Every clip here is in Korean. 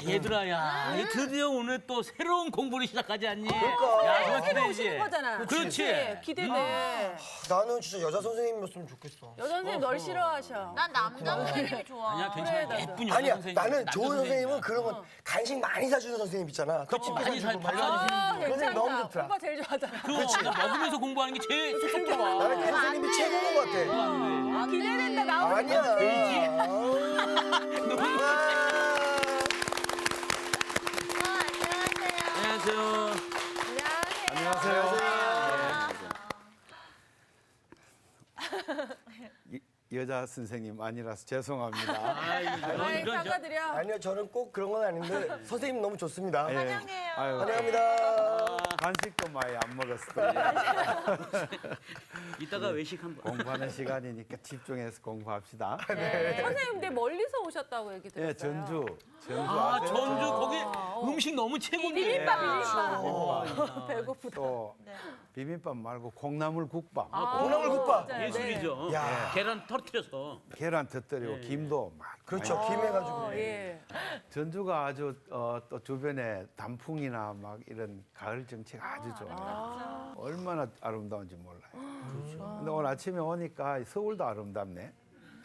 얘들아, 야, 드디어 오늘 또 새로운 공부를 시작하지 않니? 그러니까. 야, 정말 새로 오시는 기대되지? 거잖아. 그렇지. 기대돼. 나는 진짜 여자 선생님이었으면 좋겠어. 여자 선생님 널 싫어하셔. 난 남자 선생님이 좋아. 아니야, 괜찮아. 그래, 예쁜 여자 아니야, 선생님. 나는 남자 좋은 선생님은 선생님이야. 그런 건 간식 많이 사주는 선생님 있잖아. 그렇지, 많이 사주고 사- 막 많이 이런 아, 그런 선생님 너무 괜찮다. 좋더라. 오빠 제일 좋아하잖아. 그럼 먹으면서 공부하는 게 제일 쏙쏙 들어와. 나는 그 선생님이 최고인 것 같아. 기대된다. 나오는 아니야. 안녕하세요. 안녕하세요. 여자 선생님 아니라서 죄송합니다. 아이, 사과드려. 아니요, 저는 꼭 그런 건 아닌데 선생님 너무 좋습니다. 예. 환영해요. 아유, 환영합니다. 간식도 많이 안 먹었어요. 이따가 외식 한번. 공부하는 시간이니까 집중해서 공부합시다. 선생님, 근데 멀리서 오셨다고 얘기 들었어요. 예, 전주 아, 아세요? 전주 거기 음식 너무 최고인데. 비빔밥. 배고프다. 또 비빔밥 말고 콩나물 국밥, 콩나물국밥. 진짜요? 예술이죠. 야. 계란 터뜨려서. 계란 터뜨리고 김도 막. 그렇죠, 많이 김해가지고. 예. 전주가 아주 또 주변에 단풍이나 막 이런 가을 정치가 아주 좋아요. 얼마나 아름다운지 몰라요. 근데 오늘 아침에 오니까 서울도 아름답네.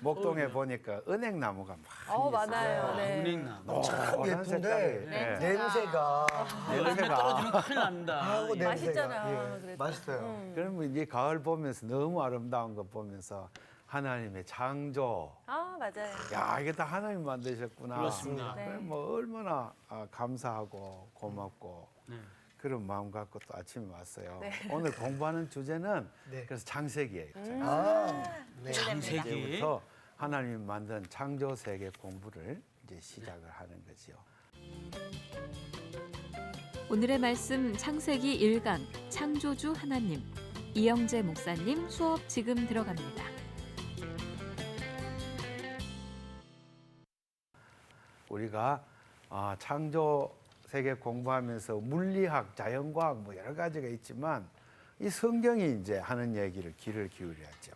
목동에 보니까 은행나무가 막 많아요. 네. 은행나무. 참 예쁜데 색깔이, 냄새가. 열매 떨어지면 큰일 납니다. 아우, 냄새가. 맛있잖아, 예, 그래도. 맛있어요. 그러면 이제 가을 보면서 너무 아름다운 거 보면서 하나님의 창조. 아, 맞아요. 야, 이게 다 하나님 만드셨구나. 그렇습니다. 네. 그래, 뭐 얼마나 감사하고 고맙고 네. 그런 마음 갖고 또 아침에 왔어요. 네. 오늘 공부하는 주제는 네. 그래서 창세기예요. 아, 네. 창세기. 이제부터 하나님이 만든 창조 세계 공부를 이제 시작을 하는 거지요. 오늘의 말씀 창세기 1강 창조주 하나님 이영재 목사님 수업 지금 들어갑니다. 우리가 창조 세계 공부하면서 물리학, 자연과학 뭐 여러 가지가 있지만 이 성경이 이제 하는 얘기를 귀를 기울여야죠.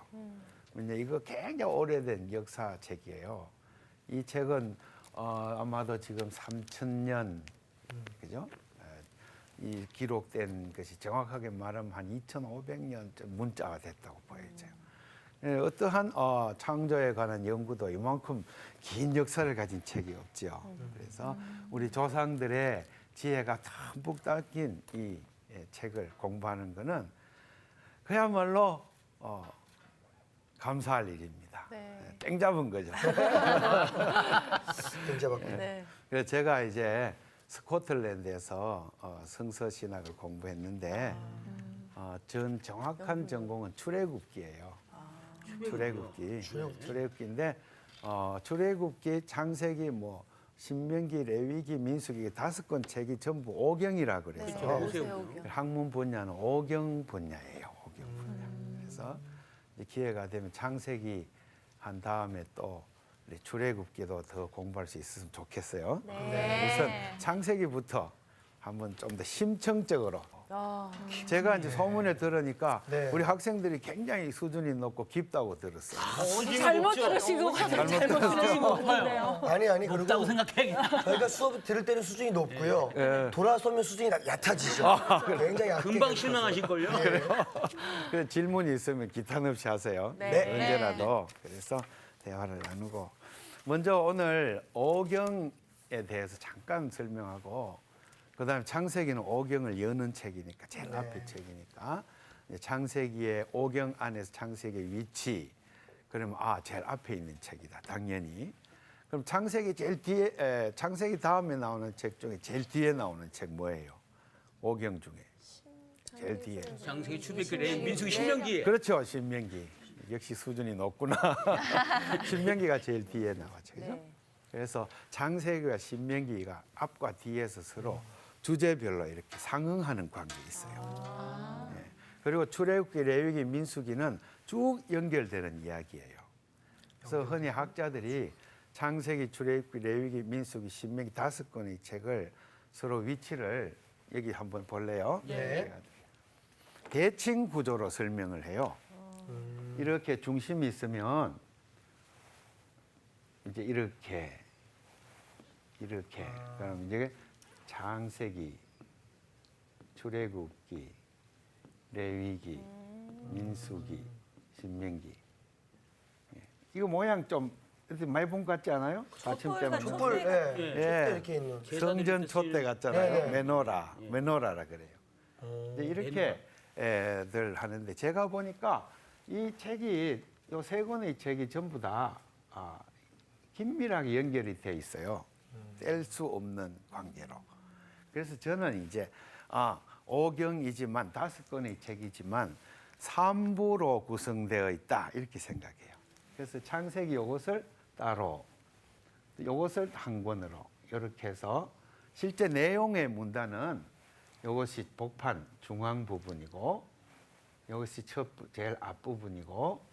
왜냐 이거 굉장히 오래된 역사책이에요. 이 책은 아마도 지금 3,000년 그죠? 이 기록된 것이 정확하게 말하면 한 2,500년 문자가 됐다고 보여져요. 어떠한 창조에 관한 연구도 이만큼 긴 역사를 가진 책이 없죠. 그래서 우리 조상들의 지혜가 듬뿍 담긴 이 책을 공부하는 것은 그야말로 감사할 일입니다. 네. 땡 잡은 거죠. 된자받고. 네. 그래서 제가 이제 스코틀랜드에서 성서 신학을 공부했는데 전 정확한 전공은 출애굽기예요. 출애굽기인데 출애굽기, 창세기, 뭐 신명기, 레위기, 민수기 5권 책이 전부 오경이라 그래서 오세요. 학문 분야는 오경 분야예요. 오경 분야. 그래서 이제 기회가 되면 창세기 한 다음에 또 출애굽기도 더 공부할 수 있었으면 좋겠어요. 우선 창세기부터 한번 좀 더 심층적으로. 제가 이제 소문에 들으니까 네. 우리 학생들이 굉장히 수준이 높고 깊다고 들었어요. 잘못 들으신 것 같아요. 잘못 들으신 것 같은데요. 아니, 없다고 그리고 생각해. 저희가 수업 들을 때는 수준이 높고요. 예. 돌아서면 수준이 얕아지죠. 굉장히 얕게. 금방 실망하실걸요? 그 질문이 있으면 기탄 없이 하세요. 네. 언제라도. 그래서 대화를 나누고. 먼저 오늘 오경에 대해서 잠깐 설명하고 그다음에 창세기는 오경을 여는 책이니까 제일 앞에 책이니까 이제 창세기의 오경 안에서 창세기의 위치 그러면 제일 앞에 있는 책이다 당연히. 그럼 창세기 제일 뒤에 창세기 다음에 나오는 책 중에 제일 뒤에 나오는 책 뭐예요? 오경 중에 제일 뒤에. 장세기, 출애굽기, 레위, 민수기, 신명기. 그렇죠. 신명기. 역시 수준이 높구나. 신명기가 제일 뒤에 나왔죠. 그죠? 네. 그래서 창세기와 신명기가 앞과 뒤에서 서로 주제별로 이렇게 상응하는 관계가 있어요. 네. 그리고 출애굽기, 레위기, 민수기는 쭉 연결되는 이야기예요. 그래서 흔히 학자들이 창세기, 출애굽기, 레위기, 민수기, 신명기 5권의 책을 서로 위치를 여기 한번 볼래요? 네. 대칭 구조로 설명을 해요. 이렇게 중심이 있으면 이제 이렇게 이렇게. 그럼 이제 창세기, 출애굽기, 레위기, 민수기, 신명기. 예. 이거 모양 좀 많이 본 것 같지 않아요? 받침 때문에. 촛불, 예. 촛불 이렇게 있는. 성전 촛대 같잖아요. 네, 네. 메노라라 그래요. 이제 이렇게 들 하는데 제가 보니까 이 책이 요 세 권의 책이 전부 다 긴밀하게 연결이 돼 있어요. 뗄 수 없는 관계로. 그래서 저는 이제 5경이지만 5권의 책이지만 3부로 구성되어 있다 이렇게 생각해요. 그래서 창세기 요것을 따로, 요것을 한 권으로 이렇게 해서 실제 내용의 문단은 요것이 복판 중앙 부분이고 요것이 제일 앞부분이고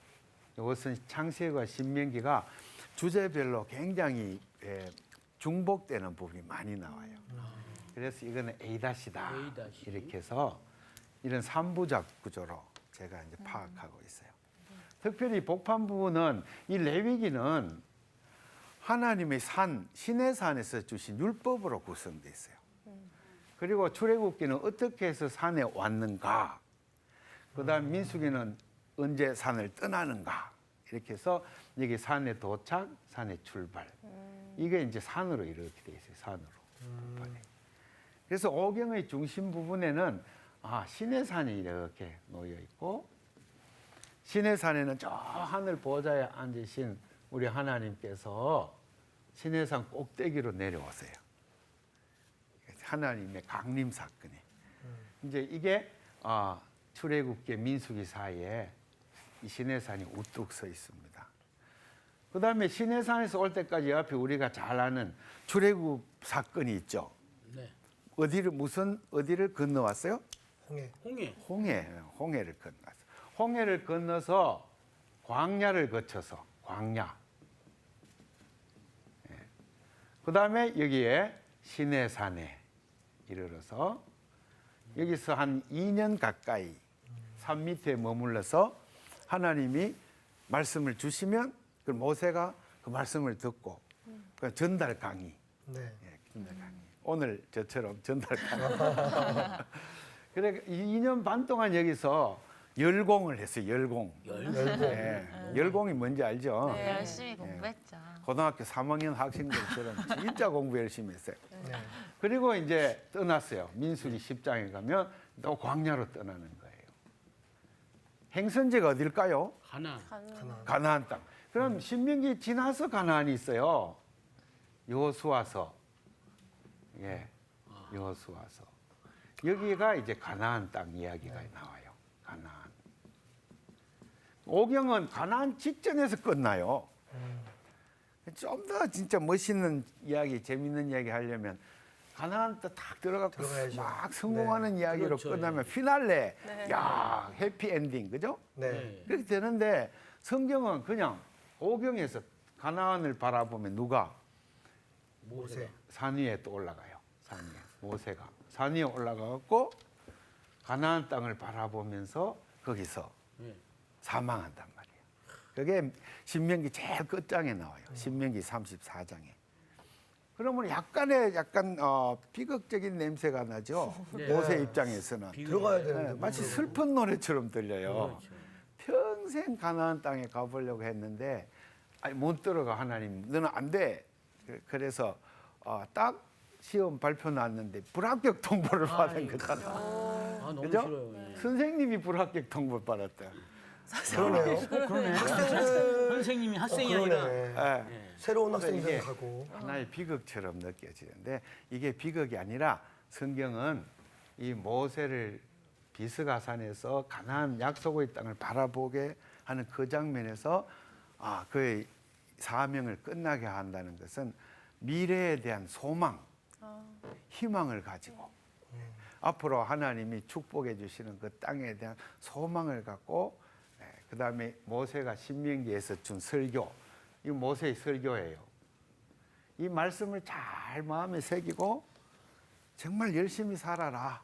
요것은 창세기와 신명기가 주제별로 굉장히 중복되는 부분이 많이 나와요. 그래서 이거는 A다 이렇게 해서 이런 3부작 구조로 제가 이제 파악하고 있어요. 특별히 복판 부분은 이 레위기는 하나님의 산, 시내 산에서 주신 율법으로 구성되어 있어요. 그리고 출애굽기는 어떻게 해서 산에 왔는가, 그다음 민수기는 언제 산을 떠나는가, 이렇게 해서 여기 산에 도착, 산에 출발. 이게 이제 산으로 이렇게 돼 있어요. 산으로. 그래서 오경의 중심 부분에는 시내산이 이렇게 놓여 있고, 시내산에는 저 하늘 보좌에 앉으신 우리 하나님께서 시내산 꼭대기로 내려오세요. 하나님의 강림 사건이. 이제 이게 출애굽기 민수기 사이에 이 시내산이 우뚝 서 있습니다. 그 다음에 시내산에서 올 때까지 옆에 우리가 잘 아는 출애굽 사건이 있죠. 네. 어디를 건너왔어요? 홍해. 홍해를 건너왔어요. 홍해를 건너서 광야를 거쳐서 광야. 그 다음에 여기에 시내산에 이르러서 여기서 한 2년 가까이 산 밑에 머물러서 하나님이 말씀을 주시면 그 모세가 그 말씀을 듣고 그 전달 강의. 네. 전달 강의. 오늘 저처럼 전달 강의. 그래 2년 반 동안 여기서 열공을 했어요. 열공. 열공이 뭔지 알죠? 네, 열심히 공부했죠. 고등학교 3학년 학생들처럼 진짜 공부 열심히 했어요. 네. 그리고 이제 떠났어요. 민수기 10장에 가면 또 광야로 떠나는 거예요. 행선지가 어딜까요? 가나안 땅. 그럼 신명기 지나서 가나안이 있어요. 여호수아서. 예. 여호수아서. 여기가 이제 가나안 땅 이야기가 나와요. 가나안. 오경은 가나안 직전에서 끝나요. 좀 더 진짜 멋있는 이야기, 재밌는 이야기 하려면 가나안 딱 들어가고 들어가야죠. 막 성공하는 네. 이야기로 그렇죠, 끝나면 예. 피날레, 야 해피 엔딩, 그죠? 네. 그렇게 되는데 성경은 그냥 오경에서 가나안을 바라보면 누가 모세. 산 위에 또 올라가요. 산 위에 모세가 산 위에 올라가고 가나안 땅을 바라보면서 거기서 예. 사망한단 말이에요. 그게 신명기 제일 끝장에 나와요. 신명기 34장에. 그러면 약간 비극적인 냄새가 나죠. 네. 모세 입장에서는 들어가야 네, 되는데. 마치 슬픈 노래처럼 들려요. 그렇죠. 평생 가나안 땅에 가보려고 했는데 못 들어가. 하나님 너는 안 돼. 그래서 딱 시험 발표 났는데 불합격 통보를 받은 거잖아. 너무 그죠? 싫어요. 예. 선생님이 불합격 통보 받았다. 그러네요. 그러네. 학생들. 선생님이 학생이 아니라. 그러네. 예. 예. 새로운 그러니까 학생들 이게 가고. 하나의 비극처럼 느껴지는데 이게 비극이 아니라 성경은 이 모세를 비스가산에서 가나안 약속의 땅을 바라보게 하는 그 장면에서 그의 사명을 끝나게 한다는 것은 미래에 대한 소망, 희망을 가지고 앞으로 하나님이 축복해 주시는 그 땅에 대한 소망을 갖고 그 다음에 모세가 신명기에서 준 설교, 이 모세의 설교예요. 이 말씀을 잘 마음에 새기고 정말 열심히 살아라.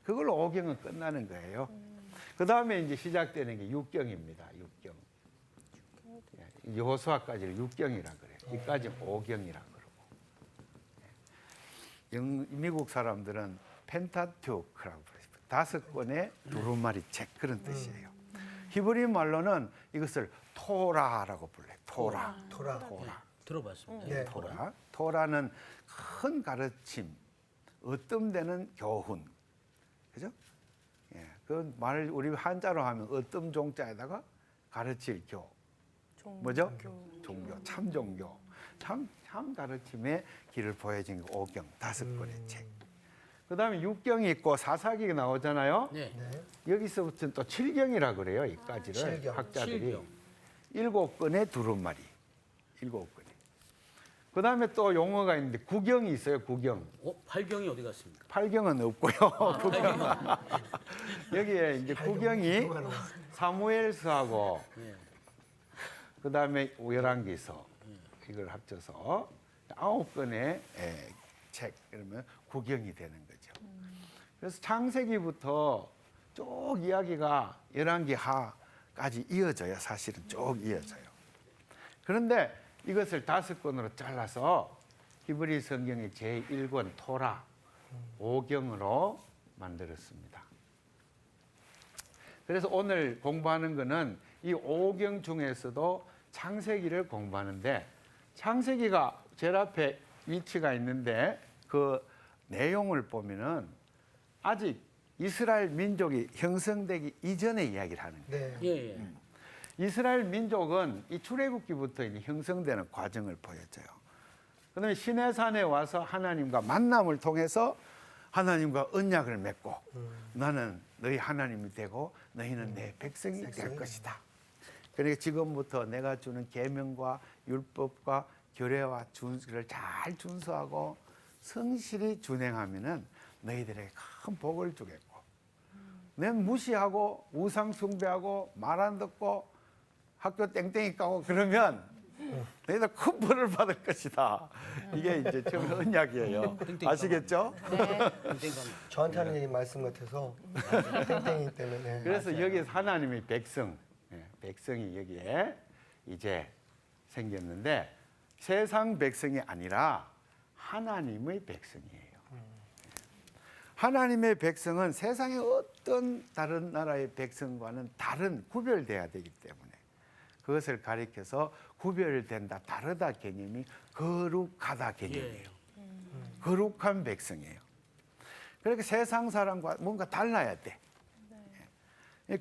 그걸로 오경은 끝나는 거예요. 그 다음에 이제 시작되는 게 6경입니다. 6경. 여호수아까지를 6경이라 그래요. 이까지 5경이라 그러고. 미국 사람들은 펜타튜크라고 부르죠. 5권의 두루마리 책 그런 뜻이에요. 히브리 말로는 이것을 토라라고 불러요. 토라. 들어봤습니다. 네. 토라. 토라는 큰 가르침, 어떤 데는 교훈. 그죠? 예. 그 말을 우리 한자로 하면 어떤 종자에다가 가르칠 교. 뭐죠? 종교. 참 종교. 참 가르침의 길을 보여준 게 오경 5권의 책. 그다음에 6경이 있고 사사기가 나오잖아요. 네. 네. 여기서부터는 또 7경이라 그래요. 이까지를 칠경. 학자들이. 7경. 7권의 두루마리. 7권이. 그다음에 또 용어가 있는데 구경이 있어요. 구경. 8경이 어디 갔습니까? 8경은 없고요. 구경. 여기에 이제 구경이 사무엘서하고 네. 그다음에 열왕기서 이걸 합쳐서 9권의 책 그러면 구경이 되는 거죠. 그래서 창세기부터 쭉 이야기가 열왕기 하까지 이어져요. 사실은 쭉 이어져요. 그런데 이것을 5권으로 잘라서 히브리 성경의 제1권 토라 5경으로 만들었습니다. 그래서 오늘 공부하는 것은 이 5경 중에서도 창세기를 공부하는데 창세기가 제일 앞에 위치가 있는데 그 내용을 보면은 아직 이스라엘 민족이 형성되기 이전의 이야기를 하는 거예요. 네. 예, 예. 이스라엘 민족은 이 출애굽기부터 이제 형성되는 과정을 보여줘요. 그다음에 시내산에 와서 하나님과 만남을 통해서 하나님과 언약을 맺고 나는 너희 하나님이 되고 너희는 내 백성이 될 것이다. 그러니까 지금부터 내가 주는 계명과 율법과 규례와 준수를 잘 준수하고 성실히 준행하면은 너희들에게 큰 복을 주겠고, 넌 무시하고 우상 숭배하고 말 안 듣고 학교 땡땡이 까고 그러면 너희들 큰 벌을 받을 것이다. 이게 이제 처음 언약이에요. 아시겠죠? 저한테 하는 얘기 말씀 같아서 땡땡이 때문에. 그래서 여기서 하나님의 백성, 백성이 여기에 이제 생겼는데 세상 백성이 아니라 하나님의 백성이에요. 하나님의 백성은 세상의 어떤 다른 나라의 백성과는 다른 구별돼야 되기 때문에 그것을 가리켜서 구별된다, 다르다 개념이 거룩하다 개념이에요. 거룩한 백성이에요. 그러니까 세상 사람과 뭔가 달라야 돼.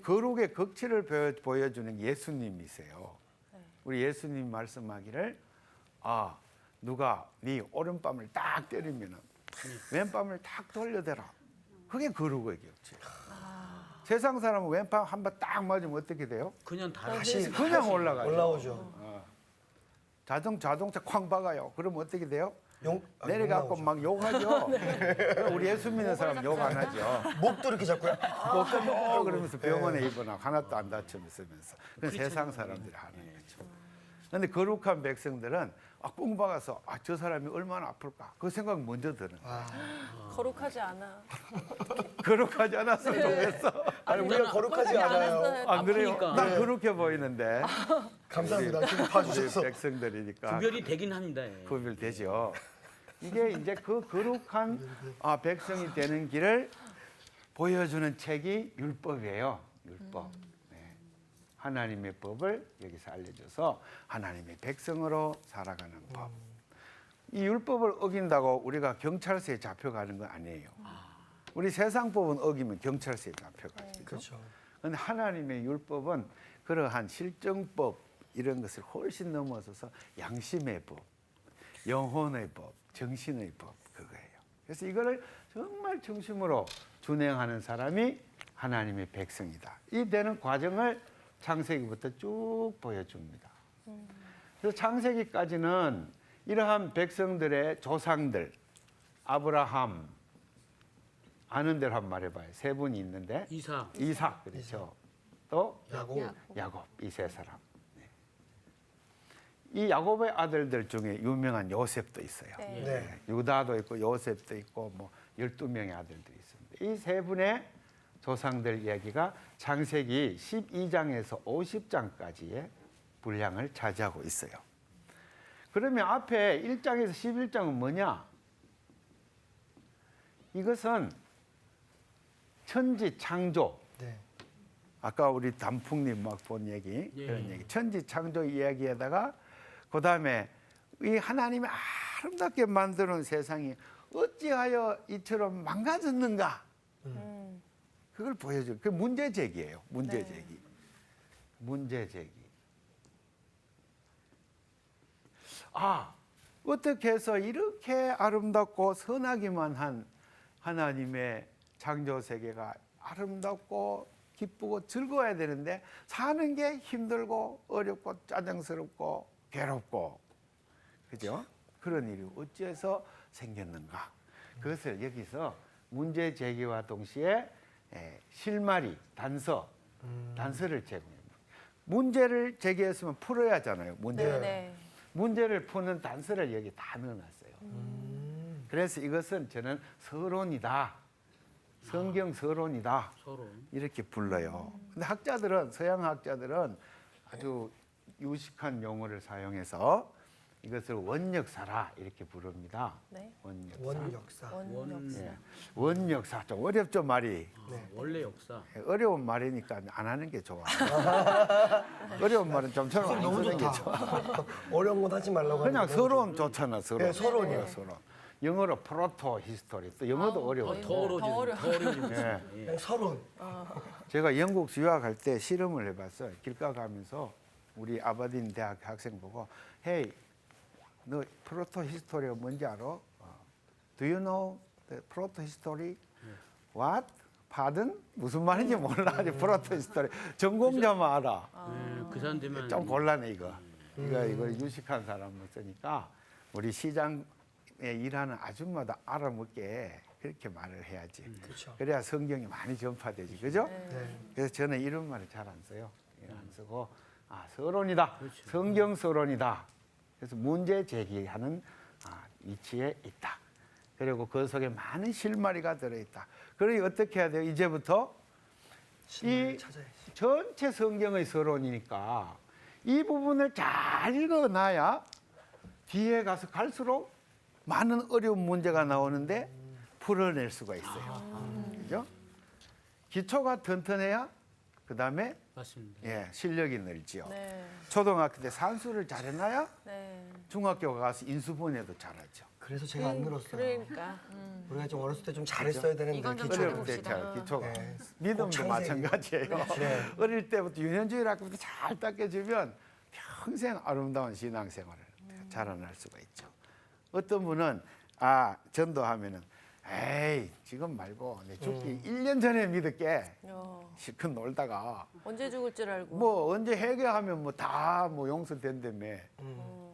거룩의 극치를 보여주는 예수님이세요. 우리 예수님 말씀하기를 누가 네 오른뺨을 딱 때리면 왼뺨을 딱 돌려대라. 그게 거룩의 격치예요. 세상 사람은 왼팔 한 번 딱 맞으면 어떻게 돼요? 그냥 다시 그냥 올라가요. 올라오죠. 자동차 쾅 박아요. 그러면 어떻게 돼요? 용 내려가고 용 막 욕하죠. 우리 예수 믿는 사람 욕 안 하죠. 목도 이렇게 잡고요. 그러면서 병원에 입원하고 하나도 안 다치면서. 그건 세상 사람들이 하는 거죠. 그런데 거룩한 백성들은 꽁 박아서 저 사람이 얼마나 아플까 그 생각 먼저 드는 거예요. 거룩하지 않아. 거룩하지 않았으면 좋겠어. 아니 우리가 거룩하지 않아요. 안 그래요? 아프니까. 난 그렇게 보이는데 감사합니다. 지금 우리 봐주셔서. 백성들이니까 구별이 되긴 합니다. 예. 구별되죠. 이게 이제 그 거룩한 백성이 되는 길을 보여주는 책이 율법이에요. 율법. 네. 하나님의 법을 여기서 알려줘서 하나님의 백성으로 살아가는 법. 이 율법을 어긴다고 우리가 경찰서에 잡혀가는 건 아니에요. 우리 세상 법은 어기면 경찰서에 잡혀가죠. 그렇죠. 그런데 하나님의 율법은 그러한 실정법 이런 것을 훨씬 넘어서서 양심의 법, 영혼의 법, 정신의 법 그거예요. 그래서 이거를 정말 중심으로 준행하는 사람이 하나님의 백성이다. 이 되는 과정을 창세기부터 쭉 보여줍니다. 그래서 창세기까지는 이러한 백성들의 조상들, 아브라함, 아는 대로 한번 말해봐요. 세 분이 있는데 이삭 그렇죠. 또 야곱 이 세 사람. 이 야곱의 아들들 중에 유명한 요셉도 있어요. 네. 유다도 있고 요셉도 있고 뭐 12명의 아들들이 있습니다. 이 세 분의 조상들 이야기가 창세기 12장에서 50장까지의 분량을 차지하고 있어요. 그러면 앞에 1장에서 11장은 뭐냐? 이것은 천지 창조. 네. 아까 우리 단풍님 막 본 얘기 예. 그런 얘기. 천지 창조 이야기에다가 그 다음에 이 하나님이 아름답게 만드는 세상이 어찌하여 이처럼 망가졌는가? 그걸 보여줘. 그 문제 제기예요. 문제 제기. 문제 제기. 아, 어떻게 해서 이렇게 아름답고 선하기만 한 하나님의 창조 세계가 아름답고 기쁘고 즐거워야 되는데 사는 게 힘들고 어렵고 짜증스럽고 괴롭고 그죠? 그런 일이 어찌해서 생겼는가? 그것을 여기서 문제 제기와 동시에 실마리, 단서를 제공합니다. 문제를 제기했으면 풀어야 하잖아요. 네. 문제를 푸는 단서를 여기 다 넣어놨어요. 그래서 이것은 저는 서론이다. 성경 서론이다. 서로. 이렇게 불러요. 근데 학자들은, 서양 학자들은 아주 유식한 용어를 사용해서 이것을 원역사라 이렇게 부릅니다. 네. 원역사. 원역사. 원역사. 예. 원역사. 좀 어렵죠, 말이. 원래 역사. 어려운 말이니까 안 하는 게 좋아. 어려운 말은 좀처럼 안 너무 쓰는 게 좋다. 좋아. 어려운 건 하지 말라고. 그냥 하는데 서론 좋잖아, 서론. 네, 서론이요. 서론. 영어로 프로토 히스토리. 또 영어도 어려워요. 더 어려워지는 예. 그냥 서론. 제가 영국 유학할 때 실험을 해봤어요. 길가 가면서 우리 아버딘 대학 학생 보고, 헤이, 너 프로토 히스토리가 뭔지 알아? Do you know the proto history? What? Pardon? 무슨 말인지 몰라. 프로토 히스토리. 전공자만 알아. 그 사람들만 좀 곤란해 이거. 이거 유식한 사람을 쓰니까 우리 시장에 일하는 아줌마도 알아먹게 그렇게 말을 해야지. 그렇죠. 그래야 성경이 많이 전파되지, 그죠? 네. 그래서 저는 이런 말을 잘 안 써요. 안 쓰고 서론이다. 그렇죠. 성경 서론이다. 그래서 문제 제기하는 위치에 있다. 그리고 그 속에 많은 실마리가 들어있다. 그러니 어떻게 해야 돼요? 이제부터 신문을 이 찾아야지. 전체 성경의 서론이니까 이 부분을 잘 읽어놔야 뒤에 가서 갈수록 많은 어려운 문제가 나오는데 풀어낼 수가 있어요. 그죠? 기초가 튼튼해야 그 다음에 맞습니다. 실력이 늘지요. 네. 초등학교 때 산수를 잘해놔야 네. 중학교 가서 인수분해도 잘하죠. 그래서 제가 안 늘었어요. 그러니까. 우리가 좀 어렸을 때 좀 잘했어야 되는데. 이건 좀 기초를. 어릴 때 잘 기초가 네. 믿음도 창세기. 마찬가지예요. 네. 어릴 때부터 유년주일 학교부터 잘 닦여주면 평생 아름다운 신앙생활을 자라날 수가 있죠. 어떤 분은 전도하면은 에이 지금 말고 내 죽기 1년 전에 믿을게. 실컷 놀다가 언제 죽을 줄 알고. 뭐 언제 회개하면 뭐 다 용서된다며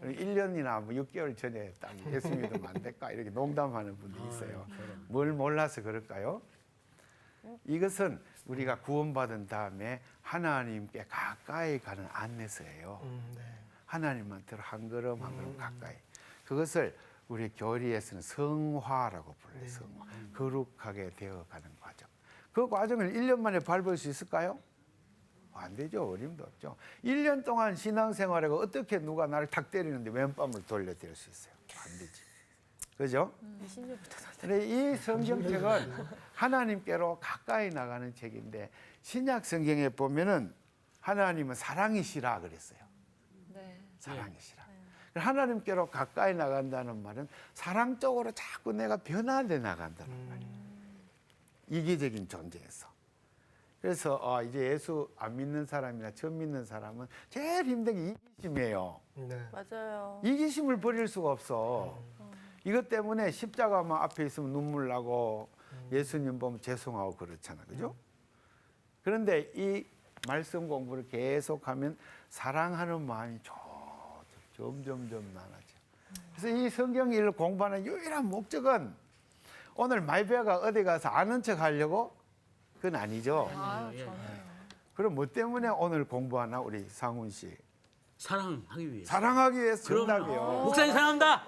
1년이나 뭐 6개월 전에 딱 예수 믿으면 안 될까 이렇게 농담하는 분도 있어요. 뭘 몰라서 그럴까요? 이것은 우리가 구원받은 다음에 하나님께 가까이 가는 안내서예요. 네. 하나님한테 한 걸음 한 걸음 가까이. 그것을 우리 교리에서는 성화라고 불러요. 성화. 거룩하게 되어가는 과정. 그 과정을 1년 만에 밟을 수 있을까요? 안 되죠. 어림도 없죠. 1년 동안 신앙생활하고 어떻게 누가 나를 탁 때리는데 왼밤을 돌려드릴 수 있어요? 안 되지. 그죠? 20년부터 근데 이 성경책은 하나님께로 가까이 나가는 책인데 신약 성경에 보면은 하나님은 사랑이시라 그랬어요. 네. 사랑이시라. 하나님께로 가까이 나간다는 말은 사랑 쪽으로 자꾸 내가 변화돼 나간다는 말이에요. 이기적인 존재에서. 그래서 이제 예수 안 믿는 사람이나 처음 믿는 사람은 제일 힘든 게 이기심이에요. 네. 맞아요. 이기심을 버릴 수가 없어. 이것 때문에 십자가만 앞에 있으면 눈물 나고 예수님 보면 죄송하고 그렇잖아. 그죠? 그런데 이 말씀 공부를 계속하면 사랑하는 마음이 점점점 많아져. 그래서 이 성경을 공부하는 유일한 목적은 오늘 마이베가 어디 가서 아는 척 하려고 그건 아니죠. 그럼 뭐 때문에 오늘 공부하나 우리 상훈 씨? 사랑하기 위해. 사랑하기 위해서 정답이요. 목사님 사랑한다.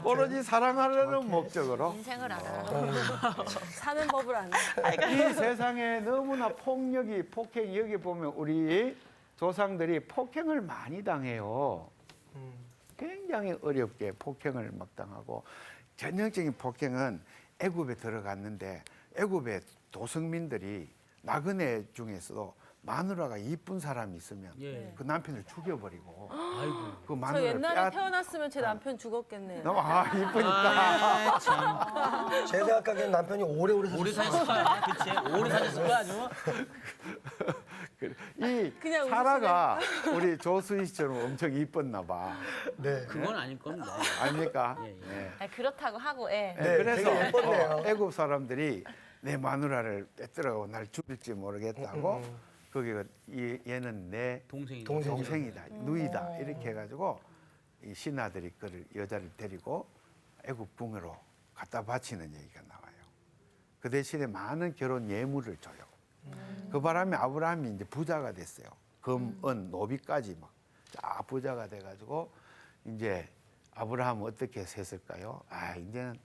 오로지 사랑하려는 목적으로 인생을 알아. 사는 법을 아는. 이 세상에 너무나 폭행이 여기 보면 우리 조상들이 폭행을 많이 당해요. 굉장히 어렵게 폭행을 막 당하고 전형적인 폭행은 애굽에 들어갔는데 애굽의 도성민들이 나그네 중에서도 마누라가 이쁜 사람이 있으면 예. 그 남편을 죽여버리고 아이고. 그 저 마누라를 옛날에 태어났으면 제 남편 죽었겠네요. 너무 이쁘니까 아, 참. 제 생각하기엔 남편이 오래오래 오래 사셨어요. 사셨을 거야. 그치? 오래 사셨을 거야, 아주. 이 그냥 사라가 우리 조수희 씨처럼 엄청 이뻤나 봐. 네. 그건 아닐 겁니다. 아닙니까? 예, 예. 예. 아니, 그렇다고 하고, 예. 네, 그래서 되게 예뻤네요. 애굽 사람들이 내 마누라를 뺏더라고 날 죽일지 모르겠다고 거기가 얘는 내 동생이. 동생이다, 누이다 이렇게 해가지고 이 신하들이 그를 여자를 데리고 애굽 궁으로 갖다 바치는 얘기가 나와요. 그 대신에 많은 결혼 예물을 줘요. 그 바람에 아브라함이 이제 부자가 됐어요. 금, 은, 노비까지 막 쫙 부자가 돼가지고 이제 아브라함은 어떻게 했을까요? 아 이제는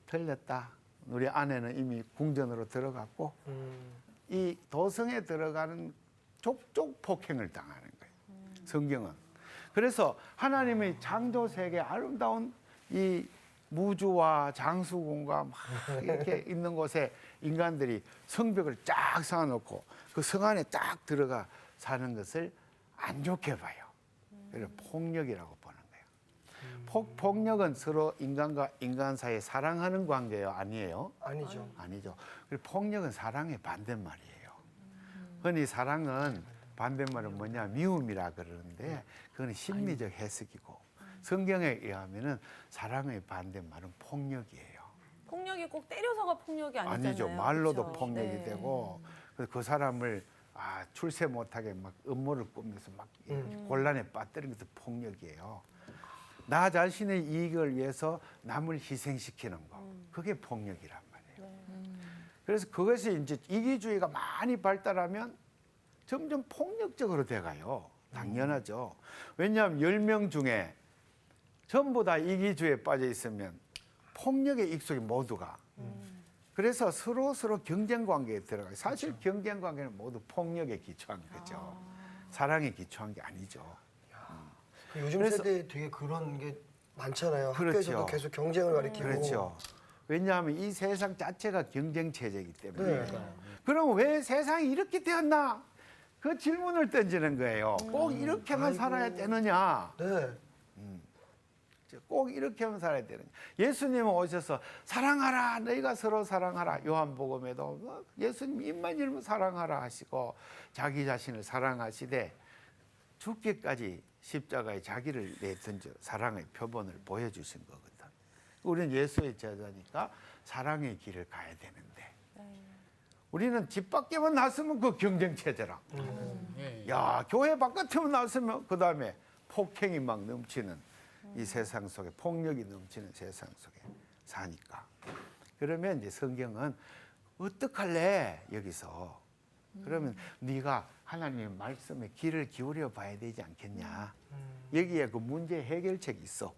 틀렸다. 우리 아내는 이미 궁전으로 들어갔고 이 도성에 들어가는 족족 폭행을 당하는 거예요. 성경은. 그래서 하나님의 창조 세계 아름다운 이 무주와 장수궁과 막 이렇게 있는 곳에 인간들이 성벽을 쫙 쌓아놓고 그 성 안에 딱 들어가 사는 것을 안 좋게 봐요. 그래서 폭력이라고 보는 거예요. 폭력은 서로 인간과 인간 사이에 사랑하는 관계요 아니에요? 아니죠. 아니죠. 그리고 폭력은 사랑의 반대말이에요. 흔히 사랑은 반대말은 뭐냐 미움이라 그러는데 그건 심리적 해석이고 성경에 의하면은 사랑의 반대말은 폭력이에요. 폭력이 꼭 때려서가 폭력이 아니잖아요. 아니죠. 말로도 그쵸? 폭력이 네. 되고 그래서 그 사람을 출세 못하게 막 음모를 꾸면서 막 곤란에 빠뜨리는 것도 폭력이에요. 나 자신의 이익을 위해서 남을 희생시키는 거 그게 폭력이란 말이에요. 그래서 그것이 이제 이기주의가 많이 발달하면 점점 폭력적으로 돼가요. 당연하죠. 왜냐하면 10명 중에 전부 다 이기주의에 빠져 있으면 폭력에 익숙해 모두가. 그래서 서로 경쟁 관계에 들어가요. 사실 경쟁 관계는 모두 폭력에 기초한 거죠. 사랑에 기초한 게 아니죠. 요즘 그래서- 세대에 되게 그런 게 많잖아요. 그렇죠. 학교에서도 계속 경쟁을 가리키고. 그렇죠. 왜냐하면 이 세상 자체가 경쟁 체제이기 때문에. 네. 그럼 왜 세상이 이렇게 되었나? 그 질문을 던지는 거예요. 꼭 이렇게만 아이고. 살아야 되느냐? 네. 꼭 이렇게만 살아야 되느냐? 예수님은 오셔서 사랑하라, 너희가 서로 사랑하라. 요한복음에도 뭐 예수님 입만 열면 사랑하라 하시고 자기 자신을 사랑하시되 죽기까지 십자가에 자기를 내던져 사랑의 표본을 보여주신 거거든. 우리는 예수의 제자니까 사랑의 길을 가야 되는데 우리는 집 밖에만 나서면 그 경쟁 체제라. 예. 야 교회 바깥에만 나서면 그 다음에 폭행이 막 넘치는 이 세상 속에 폭력이 넘치는 세상 속에 사니까. 그러면 이제 성경은 어떡할래 여기서. 그러면 네가 하나님의 말씀에 귀를 기울여 봐야 되지 않겠냐. 여기에 그 문제 해결책이 있어.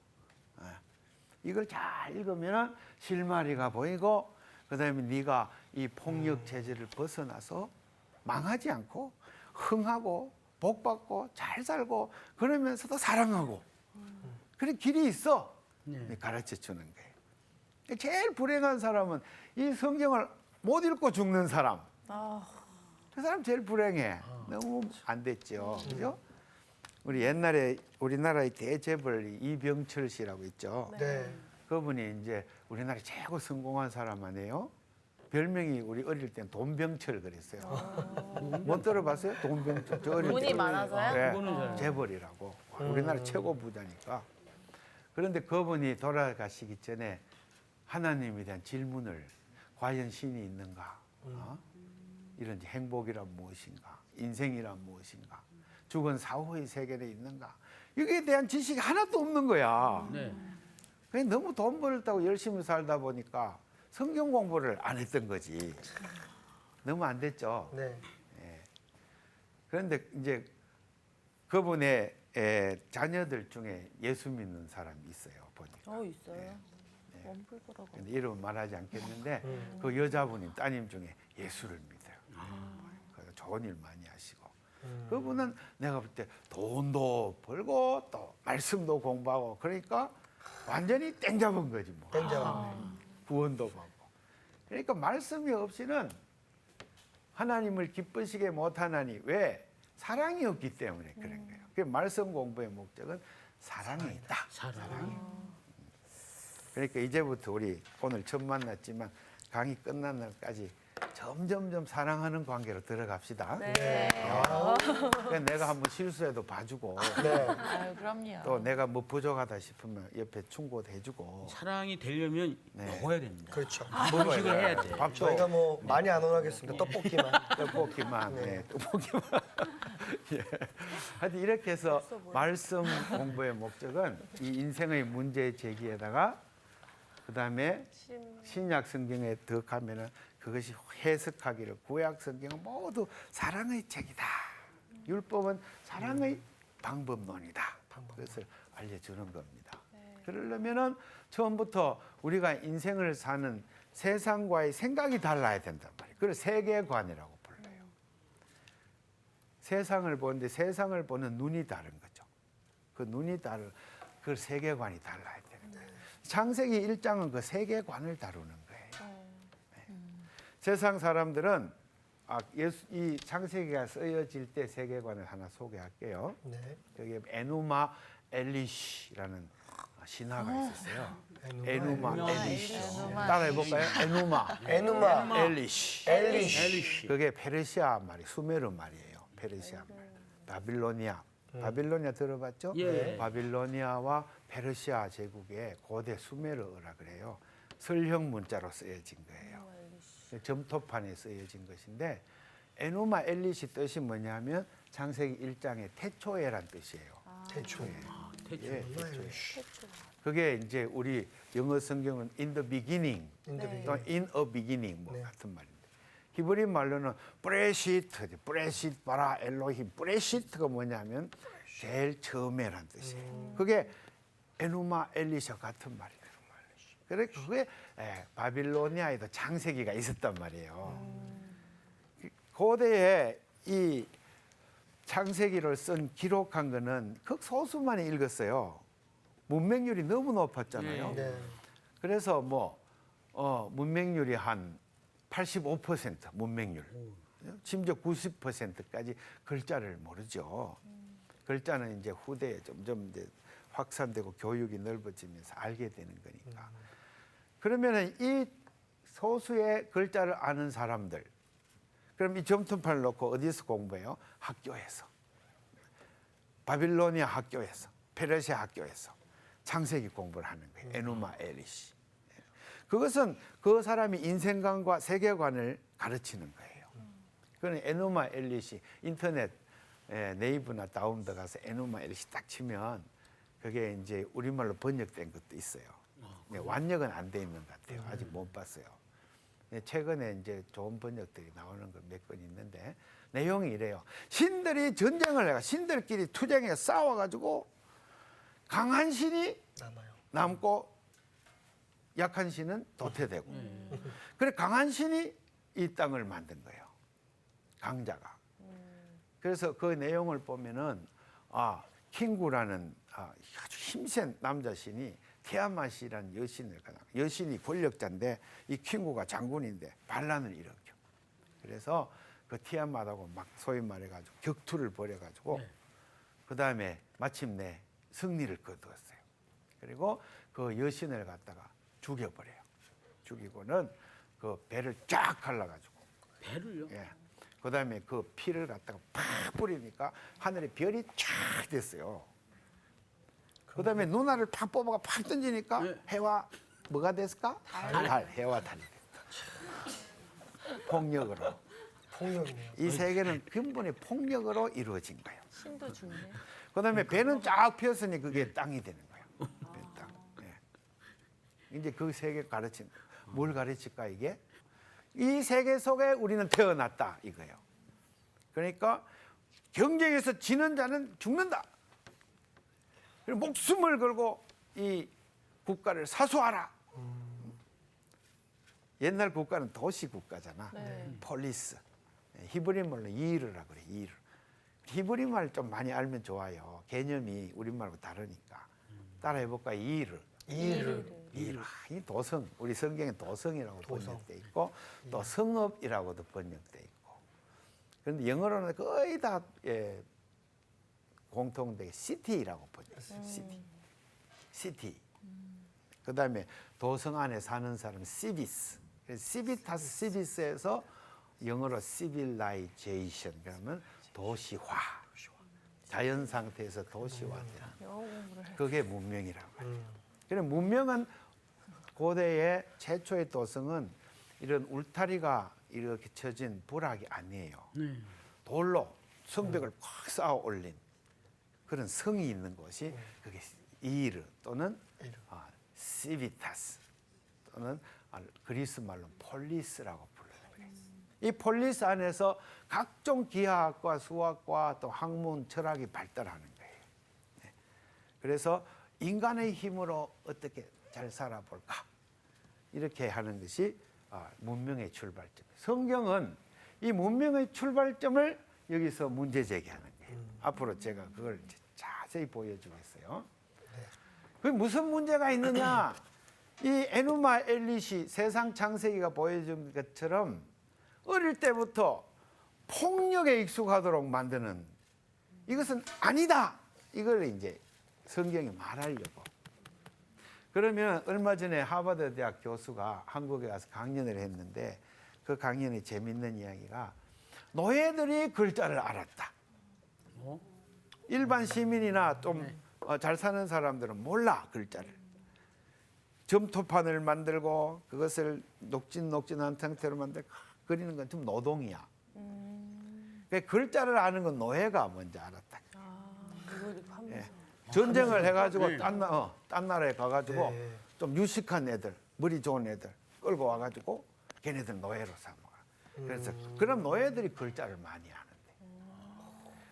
이걸 잘 읽으면 실마리가 보이고 그다음에 네가 이 폭력 체제를 벗어나서 망하지 않고 흥하고 복받고 잘 살고 그러면서도 사랑하고 그런 길이 있어. 가르쳐 주는 거예요. 제일 불행한 사람은 이 성경을 못 읽고 죽는 사람. 그 사람 제일 불행해. 너무 안 됐죠. 그죠? 우리 옛날에 우리나라의 대재벌 이병철 씨라고 있죠. 네. 그분이 이제 우리나라 최고 성공한 사람 아니에요? 별명이 우리 어릴 땐 돈병철 그랬어요. 못 들어봤어요? 돈병철. 저 어릴 돈이 때. 많아서요? 네, 그거는 잘 재벌이라고. 우리나라 최고 부자니까. 그런데 그분이 돌아가시기 전에 하나님에 대한 질문을 과연 신이 있는가? 이런 행복이란 무엇인가? 인생이란 무엇인가? 죽은 사후의 세계에 있는가? 여기에 대한 지식이 하나도 없는 거야. 네. 그냥 너무 돈 벌었다고 열심히 살다 보니까 성경 공부를 안 했던 거지. 너무 안 됐죠. 네. 그런데 이제 그분의 자녀들 중에 예수 믿는 사람이 있어요. 보니까. 있어요. 원불보라고. 근데 이름은 말하지 않겠는데 그 여자분이 따님 중에 예수를 믿어요. 그래서 좋은 일 많이 하시고. 그분은 내가 볼 때 돈도 벌고 또 말씀도 공부하고 그러니까 완전히 땡 잡은 거지 뭐. 땡잡. 구원도 받고. 그러니까 말씀이 없이는 하나님을 기쁘시게 못하나니 왜? 사랑이 없기 때문에 그런 거예요. 그 말씀 공부의 목적은 사랑이 있다. 사랑. 그러니까 이제부터 우리 오늘 처음 만났지만 강의 끝난 날까지 점점점 사랑하는 관계로 들어갑시다. 네. 그러니까 내가 한번 실수해도 봐주고 네. 아유, 그럼요. 또 내가 뭐 부족하다 싶으면 옆에 충고도 해주고 사랑이 되려면 네. 먹어야 됩니다. 그렇죠. 음식을 해야 돼. 밥도 저희가 뭐 많이 안 원하겠습니다. 떡볶이만. 떡볶이만, 네, 떡볶이만. 예. 하여튼 이렇게 해서 말씀 공부의 목적은 이 인생의 문제 제기에다가 그다음에 신약 성경에 더 가면은 그것이 해석하기를 구약 성경은 모두 사랑의 책이다. 율법은 사랑의 방법론이다. 그것을 알려주는 겁니다. 그러려면은 처음부터 우리가 인생을 사는 세상과의 생각이 달라야 된단 말이에요. 그걸 세계관이라고 불러요. 세상을 보는데 세상을 보는 눈이 다른 거죠. 그 눈이 다른 그 세계관이 달라야 되는 거예요. 창세기 1장은 그 세계관을 다루는 거예요. 네. 세상 사람들은 이 창세기가 쓰여질 때 세계관을 하나 소개할게요. 네. 여기 에누마 엘리시라는 신화가 있었어요. 에누마 엘리시. 에누마 따라해볼까요? 에누마 엘리시. 엘리시. 그게 페르시아 말이 수메르 말이에요. 페르시아 말. 바빌로니아. 바빌로니아 들어봤죠? 예. 바빌로니아와 페르시아 제국의 고대 수메르어라 그래요. 설형 문자로 쓰여진 거예요. 점토판에 쓰여진 것인데 에누마 엘리시 뜻이 뭐냐면 창세기 1장의 태초에란 뜻이에요. 대충. 태초. 예, 태초에. 그게 이제 우리 영어 성경은 in the beginning 또 in a beginning 뭐 네. 같은 말인데 히브리 말로는 브레시트 바라 엘로힘 브레시트가 뭐냐면 제일 처음에란 뜻이에요. 그게 에누마 엘리샤 같은 말이에요. 그래 그게 바빌로니아에도 창세기가 있었단 말이에요. 고대에 이 창세기를 쓴 기록한 거는 극소수만이 읽었어요. 문맹률이 너무 높았잖아요. 네. 그래서 문맹률이 한 85% 문맹률, 심지어 90%까지 글자를 모르죠. 글자는 이제 후대에 점점 이제 확산되고 교육이 넓어지면서 알게 되는 거니까. 그러면은 이 소수의 글자를 아는 사람들, 그럼 이 점토판을 놓고 어디서 공부해요? 학교에서, 바빌로니아 학교에서, 페르시아 학교에서 창세기 공부를 하는 거예요. 에누마 엘리시. 그것은 그 사람이 인생관과 세계관을 가르치는 거예요. 그건 에누마 엘리시 인터넷 네이버나 다운드 가서 에누마 엘리시 딱 치면 그게 이제 우리말로 번역된 것도 있어요. 네, 완역은 안 돼 있는 것 같아요. 아직 못 봤어요. 네, 최근에 이제 좋은 번역들이 나오는 거 몇 건 있는데 내용이 이래요. 신들이 전쟁을 해가 신들끼리 투쟁해 싸워가지고 강한 신이 남고 약한 신은 도태되고. 그래 강한 신이 이 땅을 만든 거예요. 강자가. 그래서 그 내용을 보면은 킹구라는 아주 힘센 남자 신이 티아마시라는 여신이 권력자인데 이 킹구가 장군인데 반란을 일으켜. 그래서 그 티아마하고 막 소위 말해가지고 격투를 벌여가지고 그 다음에 마침내 승리를 거두었어요. 그리고 그 여신을 갖다가 죽여버려요. 죽이고는 그 배를 쫙 갈라가지고. 배를요? 예. 그 다음에 그 피를 갖다가 팍 뿌리니까 하늘에 별이 쫙 됐어요. 그 다음에 누나를 팍 뽑아가 팍 던지니까 네. 해와 뭐가 됐을까? 달. 해와 달이 됐다. 폭력으로. 폭력이네요. 이 세계는 근본의 폭력으로 이루어진 거예요. 신도 죽네. 그 다음에 배는 쫙 폈으니 그게 땅이 되는 거예요. 배 땅. 예. 이제 그 세계 가르친 뭘 가르칠까 이게? 이 세계 속에 우리는 태어났다 이거예요. 그러니까 경쟁에서 지는 자는 죽는다. 그리고 목숨을 걸고 이 국가를 사수하라. 옛날 국가는 도시 국가잖아. 네. 폴리스. 히브리 말로 이르라 그래. 이르. 히브리 말 좀 많이 알면 좋아요. 개념이 우리말하고 다르니까. 따라해볼까? 이르. 이를 이 도성, 우리 성경에 도성이라고 도성. 번역돼 있고 또 성읍이라고도 번역돼 있고. 그런데 영어로는 거의 다 공통되게 시티라고 번역해요. 시티. 그다음에 도성 안에 사는 사람 시비스. 시비타스 시비스에서 영어로 시빌라이제이션 그러면 도시화. 자연 상태에서 도시화되는. 그게 문명이라고 해요. 그래 문명은 고대의 최초의 도성은 이런 울타리가 이렇게 쳐진 부락이 아니에요. 돌로 성벽을 꽉 쌓아 올린 그런 성이 있는 곳이 그게 이르 또는 시비타스 또는 그리스 말로 폴리스라고 불러요. 이 폴리스 안에서 각종 기하학과 수학과 또 학문 철학이 발달하는 거예요. 그래서 인간의 힘으로 어떻게 잘 살아볼까 이렇게 하는 것이 문명의 출발점이에요. 성경은 이 문명의 출발점을 여기서 문제 제기하는 거예요. 앞으로 제가 그걸 이제 자세히 보여주겠어요. 그 무슨 문제가 있느냐? 이 에누마 엘리시 세상 창세기가 보여준 것처럼 어릴 때부터 폭력에 익숙하도록 만드는 이것은 아니다. 이걸 이제 성경이 말하려고. 그러면 얼마 전에 하버드 대학 교수가 한국에 와서 강연을 했는데 그 강연에 재밌는 이야기가 노예들이 글자를 알았다. 일반 시민이나 좀 잘 사는 사람들은 몰라 글자를. 점토판을 만들고 그것을 녹진녹진한 상태로 만들고 그리는 건 좀 노동이야. 글자를 아는 건 노예가 먼저 알았다. 이걸 이렇게 하면서. 예. 전쟁을 해가지고 딴 나라에 가가지고 네. 좀 유식한 애들, 머리 좋은 애들 끌고 와가지고 걔네들 노예로 삼아가. 그래서 그럼 노예들이 글자를 많이 하는데.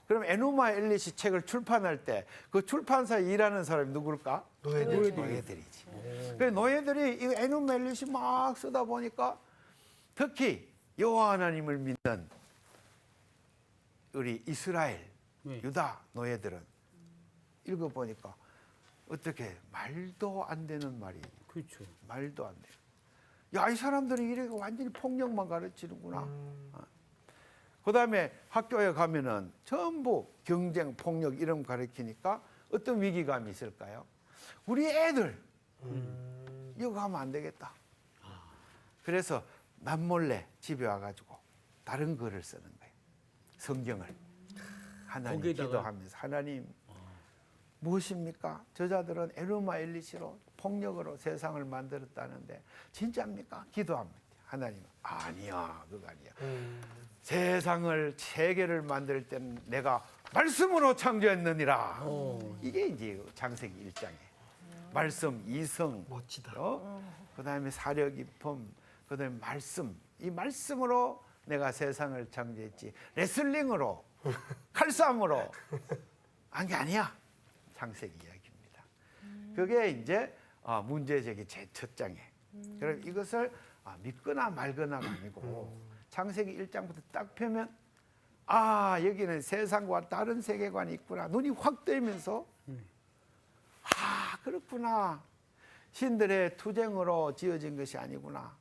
그럼 에누마 엘리시 책을 출판할 때 그 출판사에 일하는 사람이 누굴까? 노예들이지. 그래서 노예들이 이 에누마 엘리시 막 쓰다 보니까 특히 여호와 하나님을 믿는 우리 이스라엘, 유다 노예들은 읽어보니까 어떻게 말도 안 되는 말이 그렇죠. 말도 안 돼요. 야, 이 사람들이 이렇게 완전히 폭력만 가르치는구나. 그다음에 학교에 가면은 전부 경쟁, 폭력 이런 거 가르치니까 어떤 위기감이 있을까요? 우리 애들 이거 하면 안 되겠다. 그래서 남몰래 집에 와가지고 다른 글을 쓰는 거예요. 성경을. 하나님 거기에다가- 기도하면서 하나님 무엇입니까? 저자들은 에누마 엘리시로 폭력으로 세상을 만들었다는데 진짜입니까? 기도합니다. 하나님 아니야 그거 아니야. 세상을 세계를 만들 때는 내가 말씀으로 창조했느니라. 이게 이제 창세기 1장에 말씀 이성 멋지다. 그다음에 사려 깊음 그다음에 말씀 이 말씀으로 내가 세상을 창조했지 레슬링으로 칼싸움으로 한 게 아니야. 창세기 이야기입니다. 그게 이제 문제 제기 제 첫 장에. 그럼 이것을 믿거나 말거나가 아니고 창세기 1장부터 딱 펴면 여기는 세상과 다른 세계관이 있구나. 눈이 확 뜨이면서 그렇구나. 신들의 투쟁으로 지어진 것이 아니구나.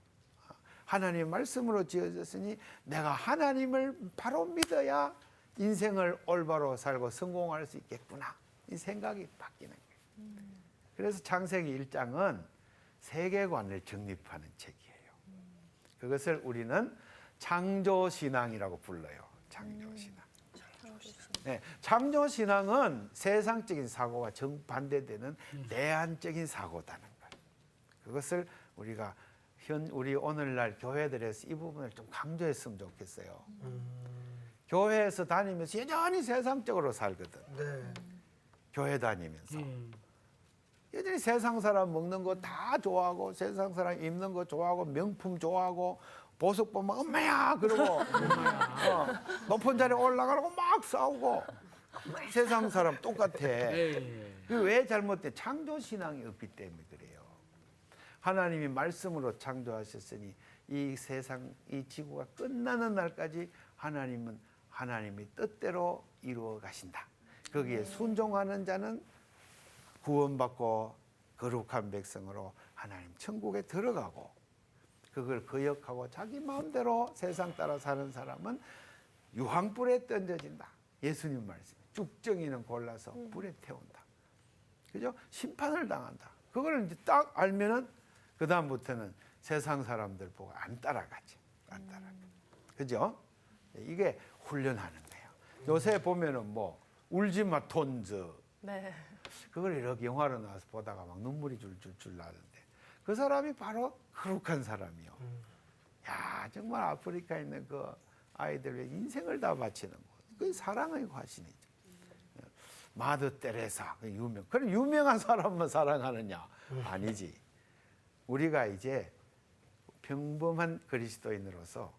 하나님의 말씀으로 지어졌으니 내가 하나님을 바로 믿어야 인생을 올바로 살고 성공할 수 있겠구나. 이 생각이 바뀌는 거예요. 그래서 창세기 1장은 세계관을 정립하는 책이에요. 그것을 우리는 창조신앙이라고 불러요. 창조신앙. 네, 창조신앙은 세상적인 사고와 정반대되는 내한적인 사고다는 거예요. 그것을 우리가 우리 오늘날 교회들에서 이 부분을 좀 강조했으면 좋겠어요. 교회에서 다니면서 여전히 세상적으로 살거든. 네. 교회 다니면서 여전히 세상 사람 먹는 거 다 좋아하고 세상 사람 입는 거 좋아하고 명품 좋아하고 보석 보면 엄마야 그러고 높은 자리에 올라가려고 막 싸우고 세상 사람 똑같아. 왜 잘못돼? 창조신앙이 없기 때문에 그래요. 하나님이 말씀으로 창조하셨으니 이 세상 이 지구가 끝나는 날까지 하나님은 하나님의 뜻대로 이루어 가신다. 거기에 순종하는 자는 구원받고 거룩한 백성으로 하나님 천국에 들어가고 그걸 거역하고 자기 마음대로 세상 따라 사는 사람은 유황불에 던져진다. 예수님 말씀. 쭉정이는 골라서 불에 태운다. 그죠? 심판을 당한다. 그걸 이제 딱 알면은 그 다음부터는 세상 사람들 보고 안 따라가지. 안 따라가. 그죠? 이게 훈련하는 거예요. 요새 보면은 뭐 울지마 톤즈. 네. 그걸 이렇게 영화로 나와서 보다가 막 눈물이 줄줄줄 나는데 그 사람이 바로 거룩한 사람이요. 야 정말 아프리카에 있는 그 아이들 왜 인생을 다 바치는 거. 그게 사랑의 화신이죠. 마더 테레사 그 유명. 그럼 유명한 사람만 사랑하느냐? 아니지. 우리가 이제 평범한 그리스도인으로서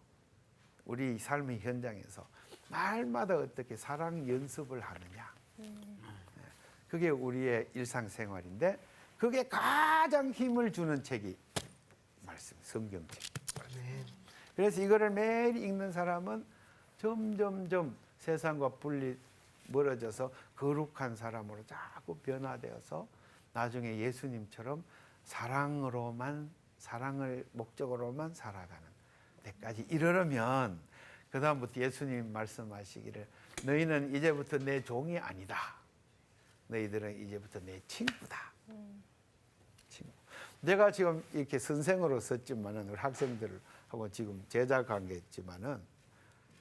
우리 삶의 현장에서 날마다 어떻게 사랑 연습을 하느냐. 그게 우리의 일상생활인데 그게 가장 힘을 주는 책이 말씀, 성경책. 그래서 이거를 매일 읽는 사람은 점점점 세상과 멀어져서 거룩한 사람으로 자꾸 변화되어서 나중에 예수님처럼 사랑을 목적으로만 살아가는 데까지 이르려면 그 다음부터 예수님 말씀하시기를 너희는 이제부터 내 종이 아니다. 너희들은 이제부터 내 친구다. 친구. 내가 지금 이렇게 선생으로 썼지만은 우리 학생들하고 지금 제자 관계지만은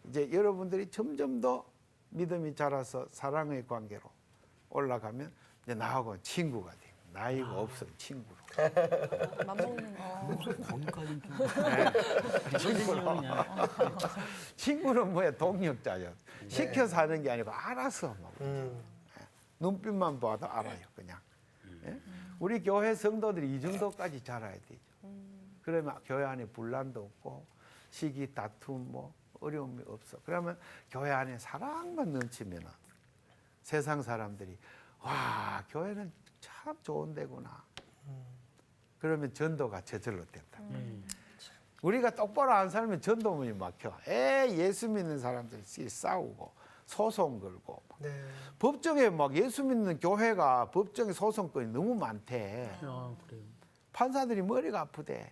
이제 여러분들이 점점 더 믿음이 자라서 사랑의 관계로 올라가면 이제 나하고 친구가 돼요. 나이가 없어요. 친구로. 맘먹는 거. 거기까지는 좀. 친구는 뭐야? 동력자요. 시켜 사는 게 아니고 알아서 막. 눈빛만 봐도 알아요. 그냥. 예? 우리 교회 성도들이 이 정도까지 자라야 되죠. 그러면 교회 안에 분란도 없고 시기, 다툼, 뭐 어려움이 없어. 그러면 교회 안에 사랑만 넘치면 세상 사람들이 와 교회는 참 좋은 데구나. 그러면 전도가 저절로 된다. 우리가 똑바로 안 살면 전도문이 막혀. 예수 믿는 사람들끼리 싸우고 소송 걸고 네. 법정에 막 예수 믿는 교회가 법정에 소송건이 너무 많대. 아, 그래요. 판사들이 머리가 아프대.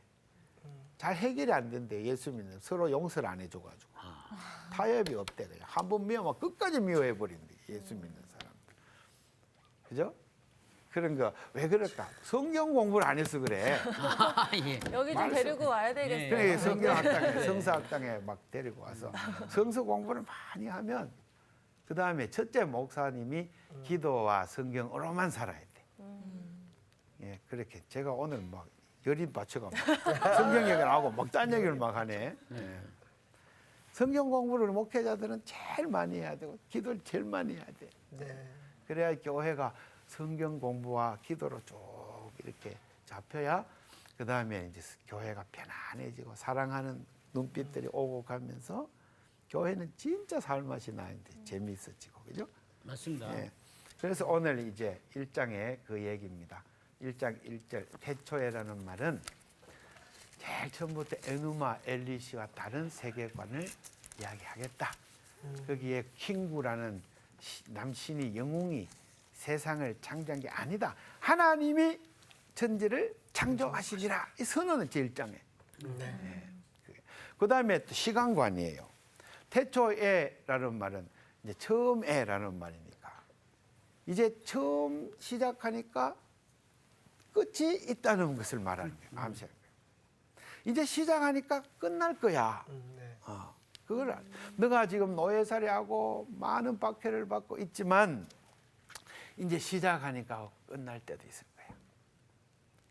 잘 해결이 안 된대. 예수 믿는 서로 용서를 안 해줘가지고 타협이 없대. 그냥 한 번 미워면 끝까지 미워해버린대. 예수 믿는 사람들. 그죠? 그런 거 왜 그럴까? 성경 공부를 안 해서 그래. 아, 예. 여기 좀 데리고 와야 되겠어요. 그래 성경학당에 성서학당에 막 데리고 와서 성서 공부를 많이 하면 그 다음에 첫째 목사님이 기도와 성경으로만 살아야 돼. 예, 그렇게 제가 오늘 막 열이 받쳐가 성경 얘기를 하고 막 딴 얘기를 막 하네. 예. 성경 공부를 목회자들은 제일 많이 해야 되고 기도를 제일 많이 해야 돼. 네. 그래야 교회가 성경 공부와 기도로 쭉 이렇게 잡혀야 그 다음에 이제 교회가 편안해지고 사랑하는 눈빛들이 오고 가면서 교회는 진짜 살맛이 나는데 재미있어지고 그죠? 맞습니다. 예. 그래서 오늘 이제 1장의 그 얘기입니다. 1장 1절 태초에라는 말은 제일 처음부터 에누마 엘리시와 다른 세계관을 이야기하겠다. 거기에 킹구라는 남신이 영웅이 세상을 창조한 게 아니다. 하나님이 천지를 창조하시니라. 이 선언은 제 1장에. 네. 그 다음에 또 시간관이에요. 태초에라는 말은 이제 처음에라는 말이니까 이제 처음 시작하니까 끝이 있다는 것을 말하는 거예요. 암시하는 거예요. 이제 시작하니까 끝날 거야. 네. 그걸 너가 지금 노예살이하고 많은 박해를 받고 있지만 이제 시작하니까 끝날 때도 있을 거야.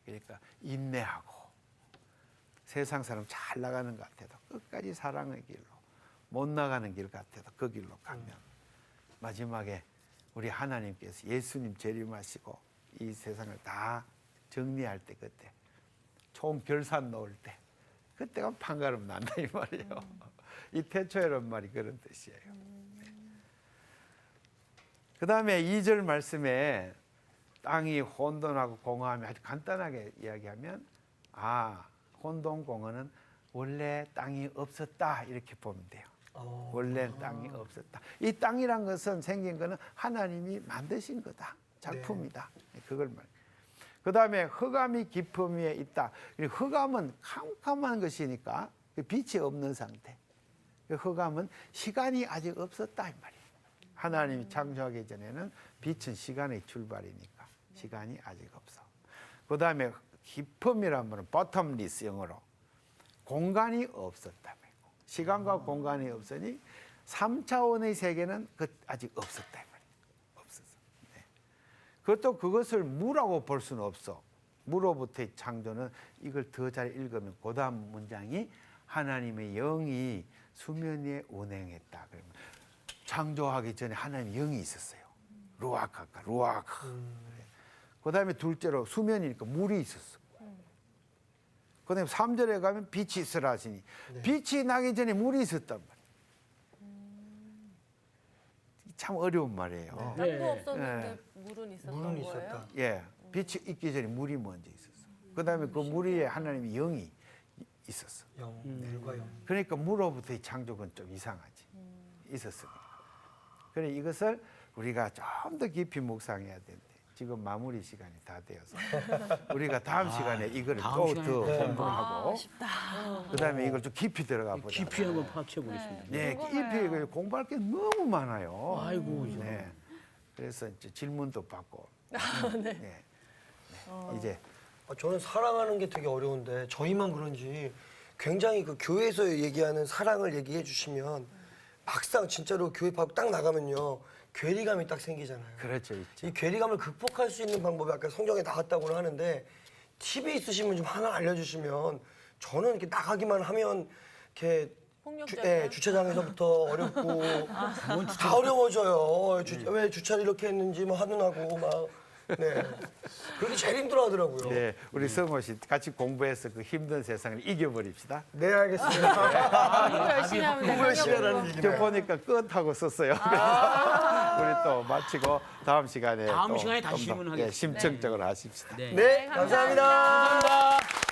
그러니까 인내하고 세상 사람 잘 나가는 것 같아도 끝까지 사랑의 길로 못 나가는 길 같아도 그 길로 가면 마지막에 우리 하나님께서 예수님 재림하시고 이 세상을 다 정리할 때 그때 총 결산 놓을 때 그때가 판가름 난다 이 말이에요. 이 태초에란 말이 그런 뜻이에요. 그 다음에 2절 말씀에 땅이 혼돈하고 공허하며 아주 간단하게 이야기하면 혼돈공허는 원래 땅이 없었다 이렇게 보면 돼요. 원래 땅이 없었다. 이 땅이란 것은 생긴 거는 하나님이 만드신 거다. 작품이다. 그걸 말. 그다음에 흑암이 깊음 위에 있다. 흑암은 캄캄한 것이니까 빛이 없는 상태. 흑암은 시간이 아직 없었다 이 말이에요. 하나님이 창조하기 전에는 빛은 시간의 출발이니까 시간이 아직 없어. 그다음에 깊음이라는 말은 bottomless 영어로 공간이 없었다. 시간과 공간이 없으니 3차원의 세계는 아직 없었다 이 말이에요. 없었어. 네. 그것도 그것을 무라고 볼 수는 없어. 무로부터의 창조는 이걸 더 잘 읽으면 그다음 문장이 하나님의 영이 수면 위에 운행했다. 그러면 창조하기 전에 하나님의 영이 있었어요. 루아카가 루아카. 그다음에 둘째로 수면이니까 물이 있었어. 그다음에 3절에 가면 빛이 있으라 하시니 빛이 나기 전에 물이 있었단 말이에요. 참 어려운 말이에요. 땅도 없었는데 물은 있었던 물은 거예요? 있었다. 예, 빛이 있기 전에 물이 먼저 있었어. 그다음에 그 물 위에 하나님의 영이 있었어. 영, 물과 영. 그러니까 물로부터의 창조는 좀 이상하지. 있었으니까. 그래 이것을 우리가 좀 더 깊이 묵상해야 되는데 지금 마무리 시간이 다 되어서 우리가 다음 시간에 이거를 다음 또 시간에 더 네. 공부하고 그다음에 이걸 좀 깊이 들어가 보자. 깊이 한번 파헤쳐 보겠습니다. 네, 깊이 공부할 게 너무 많아요. 아이고, 네. 그래서 이제 질문도 받고. 네. 이제 저는 사랑하는 게 되게 어려운데 저희만 그런지 굉장히 그 교회에서 얘기하는 사랑을 얘기해 주시면 막상 진짜로 교회 밖 딱 나가면요 괴리감이 딱 생기잖아요. 그렇죠, 있죠. 이 괴리감을 극복할 수 있는 방법이 아까 성경에 나왔다고는 하는데 팁이 있으시면 좀 하나 알려주시면 저는 이렇게 나가기만 하면 이렇게 폭력적이야? 주차장에서부터 어렵고 다 어려워져요. 왜 주차를 이렇게 했는지 뭐 화는하고 막 네. 그렇게 제일 힘들어하더라고요. 네, 우리 성호 씨 같이 공부해서 그 힘든 세상을 이겨버립시다. 네, 알겠습니다. 공부 열심히 하면 공부 열심히 하라는 돼. 얘기네요. 저 보니까 끝하고 썼어요. 그래서 우리 또 마치고 다음 시간에 다음 또 시간에 다시 좀 더, 질문하겠습니다. 심층적으로 하십시다. 네. 네, 감사합니다. 감사합니다.